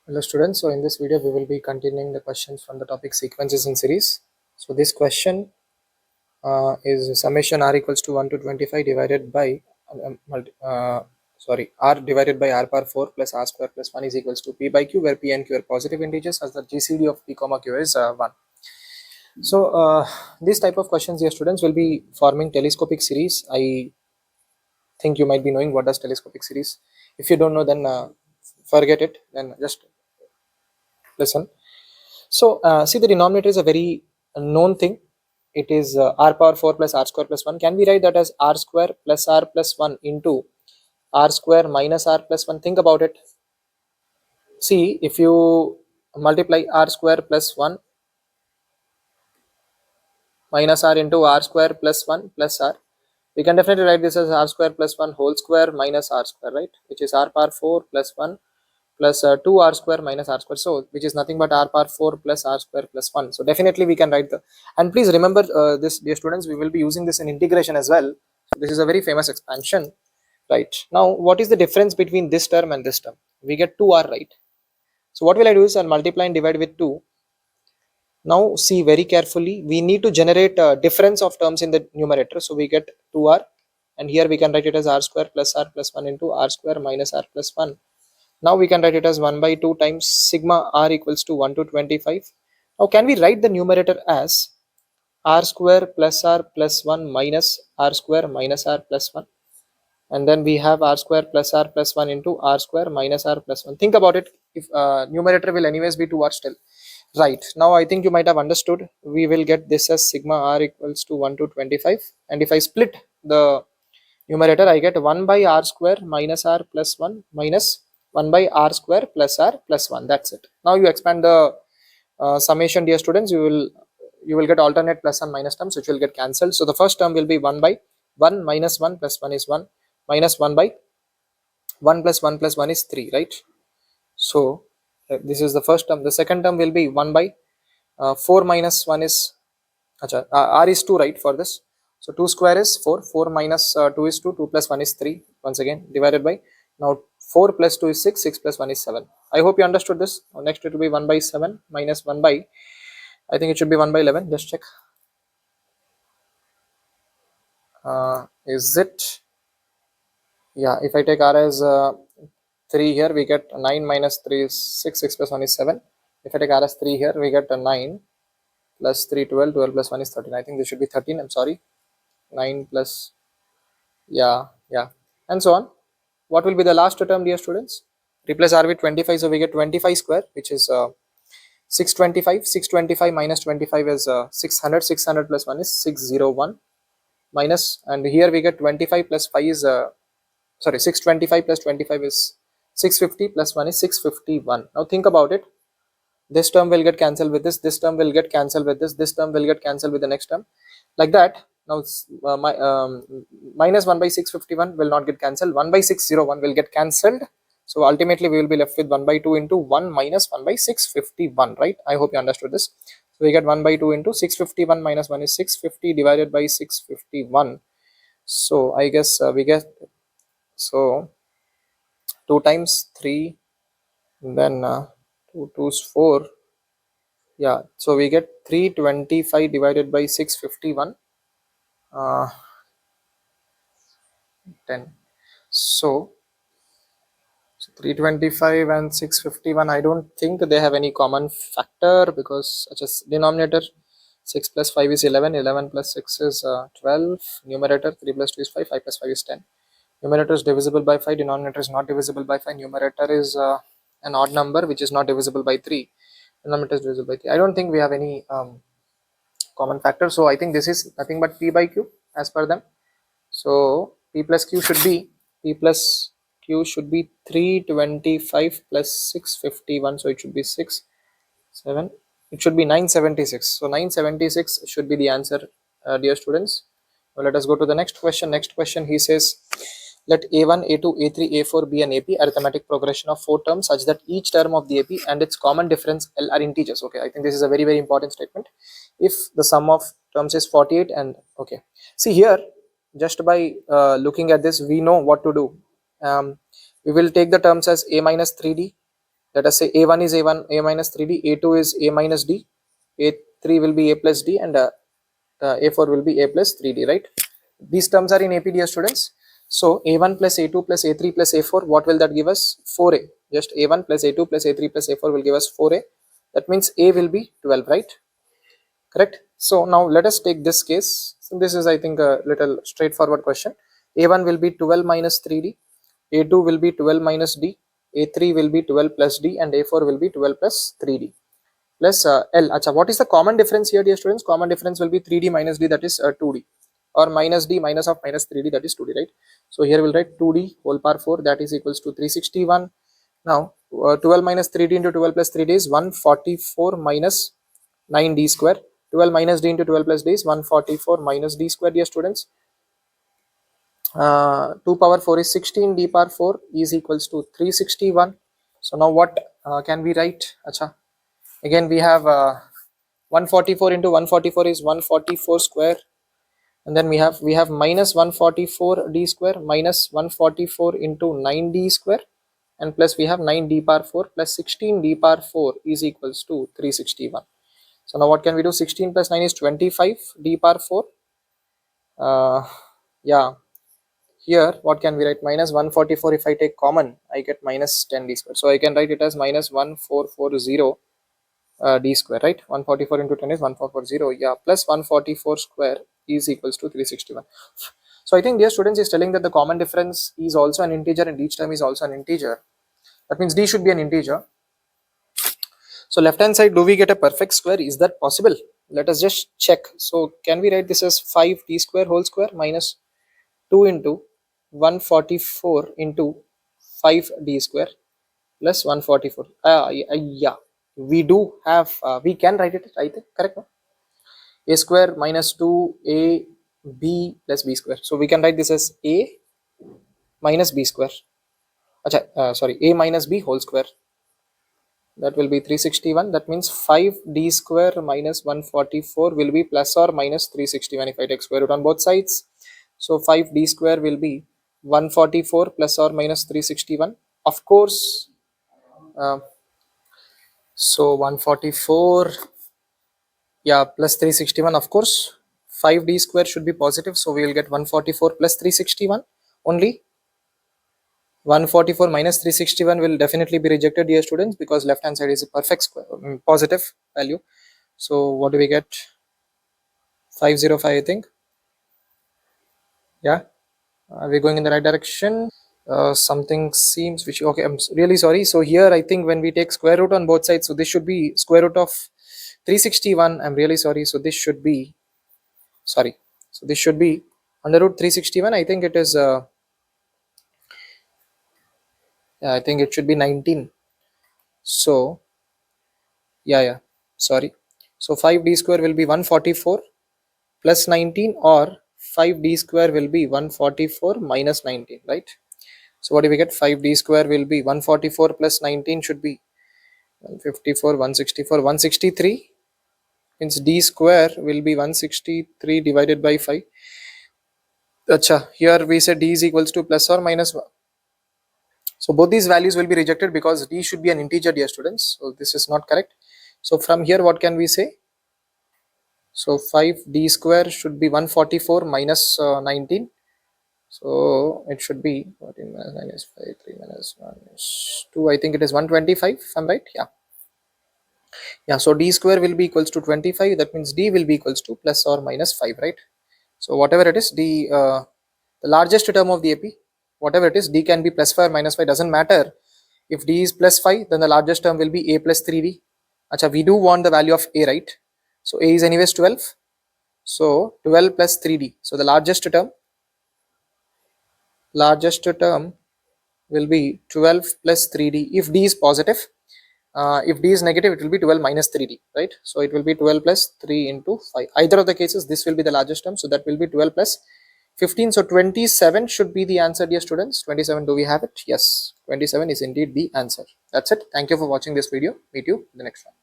Hello students, so in this video we will be continuing the questions from the topic sequences in series. So this question is summation r equals to 1 to 25 divided by r divided by r power 4 plus r square plus 1 is equals to p by q, where p and q are positive integers as the GCD of p comma q is 1. So this type of questions, dear students, will be forming telescopic series. I think you might be knowing what does telescopic series. If you don't know, then forget it, then just listen. So see, the denominator is a very known thing. It is r power 4 plus r square plus 1. Can we write that as r square plus r plus 1 into r square minus r plus 1? Think about it. See, if you multiply r square plus 1 minus r into r square plus 1 plus r, we can definitely write this as r square plus 1 whole square minus r square, right? Which is r power 4 plus 1 plus 2r square minus r square, so which is nothing but r power 4 plus r square plus 1. So definitely we can write the, and please remember this, dear students, we will be using this in integration as well. So this is a very famous expansion, right? Now what is the difference between this term and this term? We get 2r, right? So what will I do is I'll multiply and divide with 2. Now see very carefully, we need to generate a difference of terms in the numerator, so we get 2r, and here we can write it as r square plus r plus 1 into r square minus r plus 1. Now we can write it as 1 by 2 times sigma r equals to 1 to 25. Now can we write the numerator as r square plus r plus 1 minus r square minus r plus 1, and then we have r square plus r plus 1 into r square minus r plus 1. Think about it, if numerator will anyways be 2r still, right? Now I think you might have understood. We will get this as sigma r equals to 1 to 25, and if I split the numerator, I get 1 by r square minus r plus 1 minus 1 by r square plus r plus 1. That's it. Now you expand the summation, dear students. You will get alternate plus and minus terms, which will get cancelled. So the first term will be 1 by 1 minus 1 plus 1 is 1 minus 1 by 1 plus 1 plus 1 is 3, right? So this is the first term. The second term will be 1 by 4 minus 1 is r is 2, right, for this. So 2 square is 4, 4 minus 2 is 2, 2 plus 1 is 3, once again divided by, now 4 plus 2 is 6, 6 plus 1 is 7. I hope you understood this. Now next it will be 1 by 7 minus 1 by, I think it should be 1 by 11, just check. Is it? Yeah, if I take r as 3 here, we get 9 minus 3 is 6, 6 plus 1 is 7. If I take r as 3 here, we get 9 plus 3, 12, 12 plus 1 is 13. I think this should be 13, I'm sorry. 9 plus, yeah, and so on. What will be the last term, dear students? Replace r with 25, so we get 25 square, which is 625. 625 minus 25 is 600. 600 plus 1 is 601 minus, and here we get 25 plus 5 is 625 plus 25 is 650 plus 1 is 651. Now think about it. This term will get cancelled with this term will get cancelled with this term will get cancelled with the next term, like that. Now minus 1 by 651 will not get cancelled, 1 by 601 will get cancelled, so ultimately we will be left with 1 by 2 into 1 minus 1 by 651, right? I hope you understood this. So we get 1 by 2 into 651 minus 1 is 650 divided by 651. So I guess we get, so 2 times 3, then 2 2's 4, yeah, so we get 325 divided by 651, 10. So 325 and 651, I don't think they have any common factor, because such as denominator 6 plus 5 is 11, 11 plus 6 is 12, numerator 3 plus 2 is 5, 5 plus 5 is 10. Numerator is divisible by 5, denominator is not divisible by 5, numerator is an odd number which is not divisible by 3, denominator is divisible by 3. I don't think we have any common factor, so I think this is nothing but p by q as per them. So p plus q should be, p plus q should be 325 plus 651, so it should be 6 7, it should be 976. So 976 should be the answer, dear students. Now let us go to the next question. Next question, he says, let a1 a2 a3 a4 be an AP arithmetic progression of 4 terms such that each term of the AP and its common difference L are integers. Okay, I think this is a very important statement. If the sum of terms is 48, and okay, see here, just by looking at this, we know what to do. We will take the terms as a minus 3d, Let us say a1 is a1 a minus 3d, a2 is a minus d, a3 will be a plus d, and a4 will be a plus 3d, right? These terms are in AP, dear students. So a1 plus a2 plus a3 plus a4, what will that give us? 4a. Just a1 plus a2 plus a3 plus a4 will give us 4a. That means a will be 12, right? Correct. So now let us take this case. So this is, I think, a little straightforward question. A1 will be 12 minus 3d, a2 will be 12 minus d, a3 will be 12 plus d, and a4 will be 12 plus 3d plus L. Acha, what is the common difference here, dear students? Common difference will be 3d minus d, that is 2d, or minus d minus of minus 3d, that is 2d, right? So here we'll write 2d whole power 4, that is equals to 361. Now 12 minus 3d into 12 plus 3d is 144 minus 9d square. 12 minus d into 12 plus d is 144 minus d square, dear students. 2 power 4 is 16, d power 4 is equals to 361. So now what can we write? Acha. Again we have 144 into 144 is 144 square, and then we have minus 144 d square minus 144 into 9d square, and plus we have 9d power 4 plus 16d power 4 is equals to 361. So now what can we do? 16 plus 9 is 25 d power 4. Yeah, here what can we write? Minus 144, if I take common, I get minus 10d square. So I can write it as minus 1440 d square, right? 144 into 10 is 1440, yeah, plus 144 square is equals to 361. So I think, dear students, is telling that the common difference is also an integer and each term is also an integer. That means d should be an integer. So left hand side, do we get a perfect square? Is that possible? Let us just check. So can we write this as 5d square whole square minus 2 into 144 into 5d square plus 144? Yeah, we do have, we can write it, I think, correct? No? A square minus 2ab plus b square. So we can write this as a minus b square. Sorry, a minus b whole square. That will be 361. That means 5d square minus 144 will be plus or minus 361 if I take square root on both sides. So 5d square will be 144 plus or minus 361. Of course, so 144, yeah, plus 361. Of course, 5d square should be positive, so we will get 144 plus 361 only. 144 minus 361 will definitely be rejected, dear students, because left hand side is a perfect square, positive value. So what do we get? 505, I think. Yeah, are we going in the right direction? Something seems which, okay, I'm really sorry. So here I think when we take square root on both sides, so this should be square root of 361. I'm really sorry. So this should be, sorry, so this should be under root 361. I think it is yeah, I think it should be 19. So yeah, sorry. So 5d square will be 144 plus 19, or 5d square will be 144 minus 19, right? So what do we get? 5d square will be 144 plus 19 should be 154, 164, 163. Means d square will be 163 divided by 5. Acha, here we say d is equals to plus or minus 1. So both these values will be rejected because d should be an integer, dear students. So this is not correct. So from here what can we say? So 5d square should be 144 minus 19. So it should be 14 minus 9 is 5, 3 minus 1 is 2. I think it is 125, if I'm right. Yeah, so d square will be equals to 25. That means d will be equals to plus or minus 5, right? So whatever it is, the largest term of the AP, whatever it is, d can be plus 5 or minus 5, doesn't matter. If d is plus 5, then the largest term will be a plus 3d. Acha, we do want the value of a, right? So a is anyways 12. So 12 plus 3d. So the largest term will be 12 plus 3d if d is positive. If d is negative, it will be 12 minus 3d, right? So it will be 12 plus 3 into 5. Either of the cases, this will be the largest term. So that will be 12 plus 15. So 27 should be the answer, dear students. 27, do we have it? Yes, 27 is indeed the answer. That's it. Thank you for watching this video. Meet you in the next one.